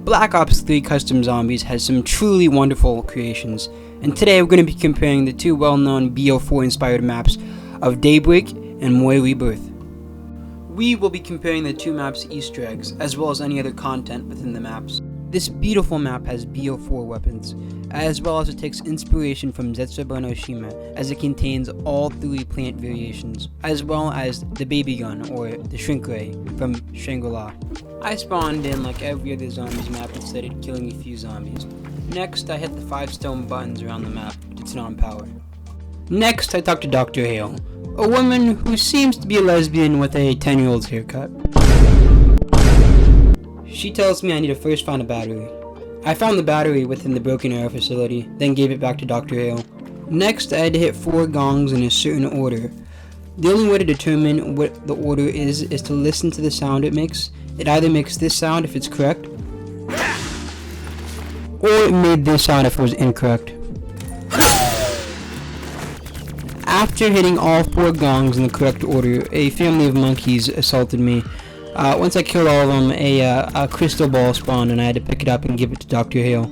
Black Ops 3 Custom Zombies has some truly wonderful creations, and today we're going to be comparing the two well-known BO4 inspired maps of Daybreak and Mori Rebirth. We will be comparing the two maps' Easter eggs, as well as any other content within the maps. This beautiful map has BO4 weapons, as well as it takes inspiration from Zetsuba no Shima, as it contains all three plant variations, as well as the baby gun, or the shrink ray, from Shangri-La. I spawned in like every other zombies map and started killing a few zombies. Next, I hit the 5 stone buttons around the map to turn on power. Next, I talked to Dr. Hale, a woman who seems to be a lesbian with a 10-year-old's haircut. She tells me I need to first find a battery. I found the battery within the broken arrow facility, then gave it back to Dr. Hale. Next, I had to hit 4 gongs in a certain order. The only way to determine what the order is to listen to the sound it makes. It either makes this sound if it's correct, or it made this sound if it was incorrect. After hitting all 4 gongs in the correct order, a family of monkeys assaulted me. Once I killed all of them, a crystal ball spawned and I had to pick it up and give it to Dr. Hale.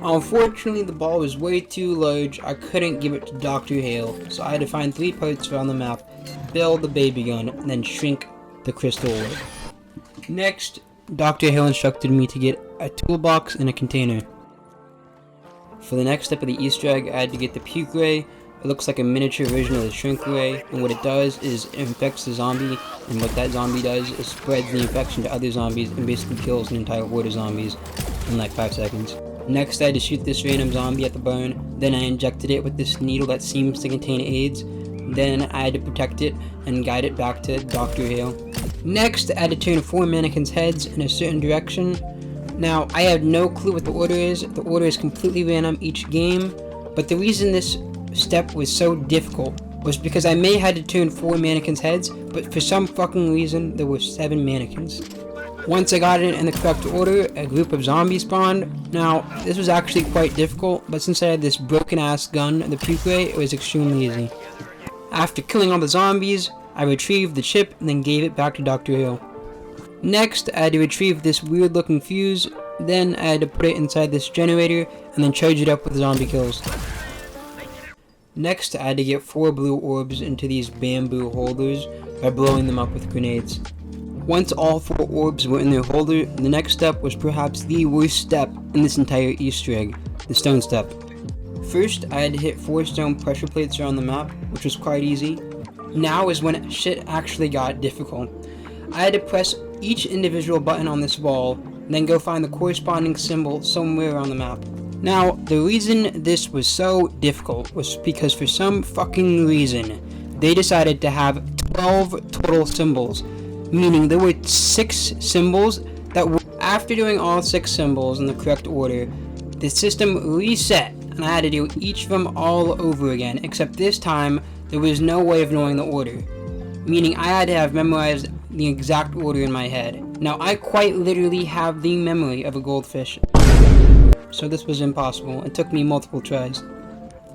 Unfortunately, the ball was way too large. I couldn't give it to Dr. Hale, so I had to find 3 parts around the map, build the baby gun, and then shrink the crystal orb. Next, Dr. Hale instructed me to get a toolbox and a container. For the next step of the Easter egg, I had to get the puke ray. It looks like a miniature version of the shrink ray, and what it does is it infects the zombie, and what that zombie does is spreads the infection to other zombies and basically kills an entire horde of zombies in like 5 seconds. Next, I had to shoot this random zombie at the bone, then I injected it with this needle that seems to contain AIDS, then I had to protect it and guide it back to Dr. Hale. Next, I had to turn 4 mannequins' heads in a certain direction. Now, I have no clue what the order is. The order is completely random each game, but the reason this step was so difficult was because I may had to turn 4 mannequins' heads, but for some fucking reason, there were 7 mannequins. Once I got it in the correct order, a group of zombies spawned. Now, this was actually quite difficult, but since I had this broken-ass gun, the puke ray, it was extremely easy. After killing all the zombies, I retrieved the chip and then gave it back to Dr. Hale. Next, I had to retrieve this weird-looking fuse, then I had to put it inside this generator and then charge it up with zombie kills. Next, I had to get 4 blue orbs into these bamboo holders by blowing them up with grenades. Once all 4 orbs were in their holder, the next step was perhaps the worst step in this entire Easter egg, the stone step. First, I had to hit 4 stone pressure plates around the map, which was quite easy. Now is when shit actually got difficult. I had to press each individual button on this wall, then go find the corresponding symbol somewhere around the map. Now, the reason this was so difficult was because for some fucking reason, they decided to have 12 total symbols, meaning there were 6 symbols that were... After doing all 6 symbols in the correct order, the system reset, and I had to do each of them all over again, except this time, there was no way of knowing the order, meaning I had to have memorized the exact order in my head. Now, I quite literally have the memory of a goldfish, so this was impossible. It took me multiple tries.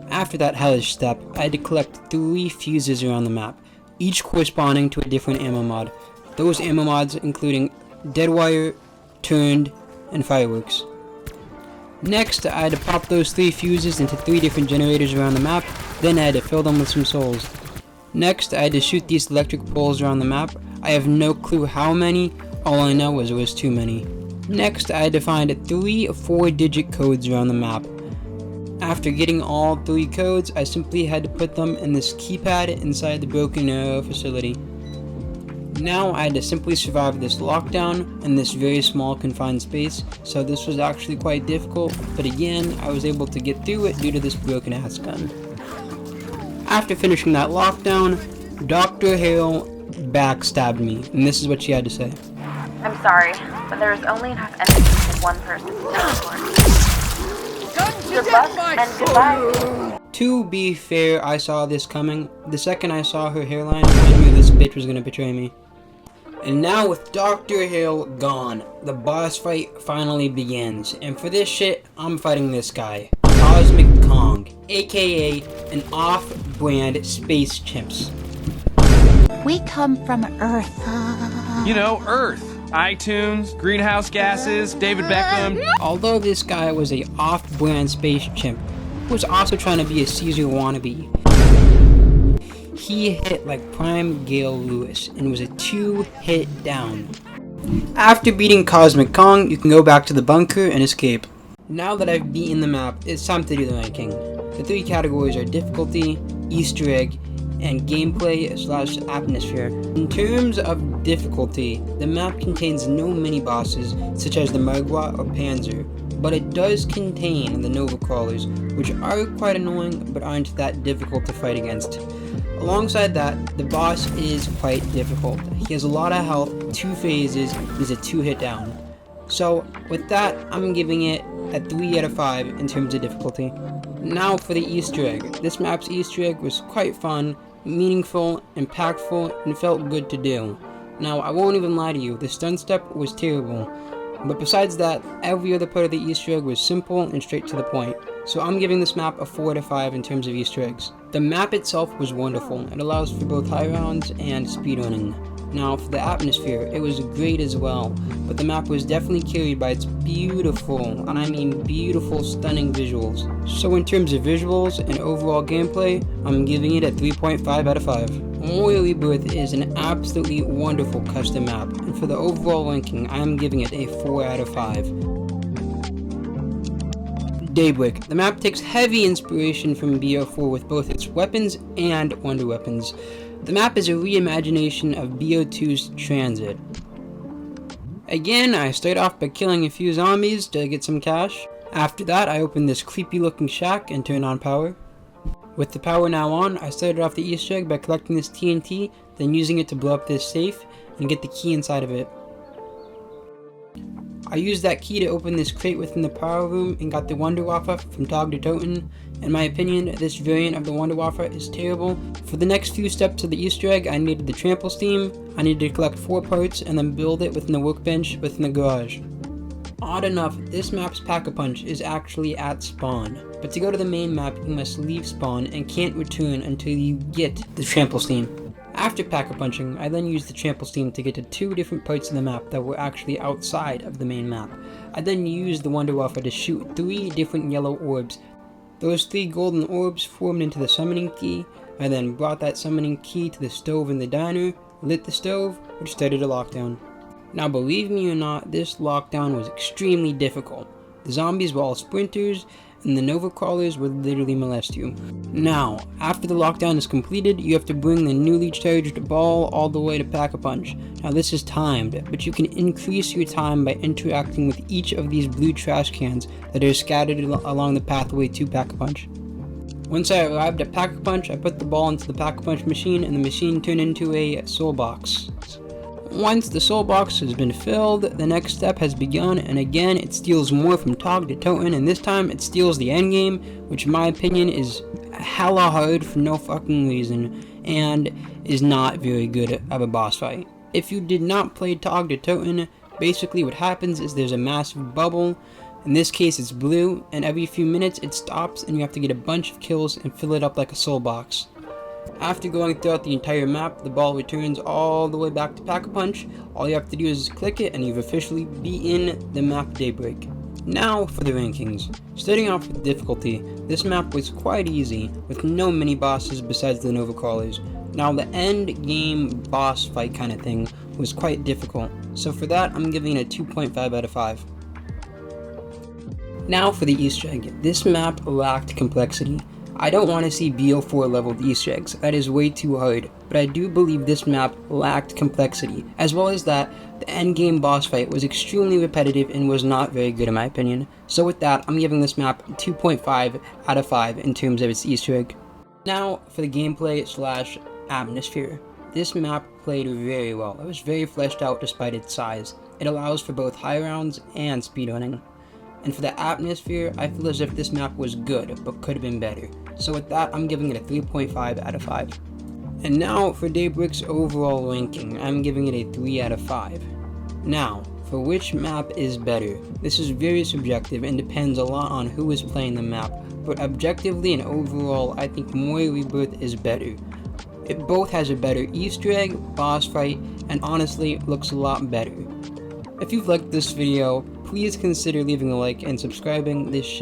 After that hellish step, I had to collect 3 fuses around the map, each corresponding to a different ammo mod. Those ammo mods including Deadwire, Turned, and Fireworks. Next, I had to pop those 3 fuses into 3 different generators around the map, then I had to fill them with some souls. Next, I had to shoot these electric poles around the map. I have no clue how many, all I know is it was too many. Next, I had to find 3 4-digit codes around the map. After getting all 3 codes, I simply had to put them in this keypad inside the broken arrow facility. Now I had to simply survive this lockdown in this very small confined space, so this was actually quite difficult, but again, I was able to get through it due to this broken ass gun. After finishing that lockdown, Dr. Hale backstabbed me, and this is what she had to say. I'm sorry, but there is only enough energy for one person to teleport. Good luck and goodbye. To be fair, I saw this coming. The second I saw her hairline, I knew this bitch was gonna betray me. And now with Dr. Hale gone, the boss fight finally begins. And for this shit, I'm fighting this guy, Cosmic Kong, aka an off-brand space chimps. We come from Earth. You know, Earth. iTunes, greenhouse gases, David Beckham. Although this guy was a off-brand space chimp, who was also trying to be a Caesar wannabe, he hit like prime Gale Lewis and was a 2-hit down. After beating Cosmic Kong, you can go back to the bunker and escape. Now that I've beaten the map, it's time to do the ranking. The 3 categories are difficulty, Easter egg, and gameplay/atmosphere. In terms of difficulty, the map contains no mini-bosses such as the Margwa or Panzer, but it does contain the Nova Crawlers, which are quite annoying but aren't that difficult to fight against. Alongside that, the boss is quite difficult. He has a lot of health, 2 phases, he's a 2-hit down. So with that, I'm giving it a 3 out of 5 in terms of difficulty. Now for the Easter egg. This map's Easter egg was quite fun, meaningful, impactful, and felt good to do. Now I won't even lie to you, the stun step was terrible. But besides that, every other part of the Easter egg was simple and straight to the point. So I'm giving this map a 4 out of 5 in terms of Easter eggs. The map itself was wonderful. It allows for both high rounds and speedrunning. Now for the atmosphere, it was great as well, but the map was definitely carried by its beautiful, and I mean beautiful, stunning visuals. So in terms of visuals and overall gameplay, I'm giving it a 3.5 out of 5. Mori Rebirth is an absolutely wonderful custom map, and for the overall ranking, I am giving it a 4 out of 5. Daybreak. The map takes heavy inspiration from BO4 with both its weapons and wonder weapons. The map is a reimagination of BO2's Transit. Again, I start off by killing a few zombies to get some cash. After that, I open this creepy looking shack and turn on power. With the power now on, I started off the Easter egg by collecting this TNT, then using it to blow up this safe and get the key inside of it. I used that key to open this crate within the power room and got the Wonder Waffle from Tog to Toten. In my opinion, this variant of the Wonder Waffle is terrible. For the next few steps of the Easter egg, I needed the trample steam, I needed to collect 4 parts and then build it within the workbench within the garage. Odd enough, this map's Pack-a-Punch is actually at spawn, but to go to the main map you must leave spawn and can't return until you get the trample steam. After Pack-a-Punching, I then used the trample steam to get to 2 different parts of the map that were actually outside of the main map. I then used the Wonder Waffle to shoot 3 different yellow orbs. Those 3 golden orbs formed into the summoning key. I then brought that summoning key to the stove in the diner, lit the stove, which started a lockdown. Now believe me or not, this lockdown was extremely difficult. The zombies were all sprinters, and the Nova Crawlers would literally molest you. Now, after the lockdown is completed, you have to bring the newly charged ball all the way to Pack-a-Punch. Now this is timed, but you can increase your time by interacting with each of these blue trash cans that are scattered along the pathway to Pack-a-Punch. Once I arrived at Pack-a-Punch, I put the ball into the Pack-a-Punch machine and the machine turned into a soul box. Once the soul box has been filled, the next step has begun, and again it steals more from Tog to Toten, and this time it steals the endgame, which in my opinion is hella hard for no fucking reason, and is not very good of a boss fight. If you did not play Tog to Toten, basically what happens is there's a massive bubble, in this case it's blue, and every few minutes it stops and you have to get a bunch of kills and fill it up like a soul box. After going throughout the entire map, the ball returns all the way back to Pack-a-Punch. All you have to do is click it and you've officially beaten the map Daybreak. Now for the rankings. Starting off with difficulty, this map was quite easy, with no mini bosses besides the Nova Crawlers. Now the end game boss fight kind of thing was quite difficult, so for that I'm giving it a 2.5 out of 5. Now for the Easter egg. This map lacked complexity. I don't want to see BO4 leveled Easter eggs, that is way too hard, but I do believe this map lacked complexity, as well as that the endgame boss fight was extremely repetitive and was not very good in my opinion. So with that, I'm giving this map 2.5 out of 5 in terms of its Easter egg. Now for the gameplay / atmosphere. This map played very well. It was very fleshed out despite its size. It allows for both high rounds and speedrunning. And for the atmosphere, I feel as if this map was good, but could have been better. So with that, I'm giving it a 3.5 out of 5. And now for Daybreak's overall ranking, I'm giving it a 3 out of 5. Now, for which map is better? This is very subjective and depends a lot on who is playing the map, but objectively and overall, I think Mori Rebirth is better. It both has a better Easter egg, boss fight, and honestly looks a lot better. If you've liked this video, please consider leaving a like and subscribing. This shit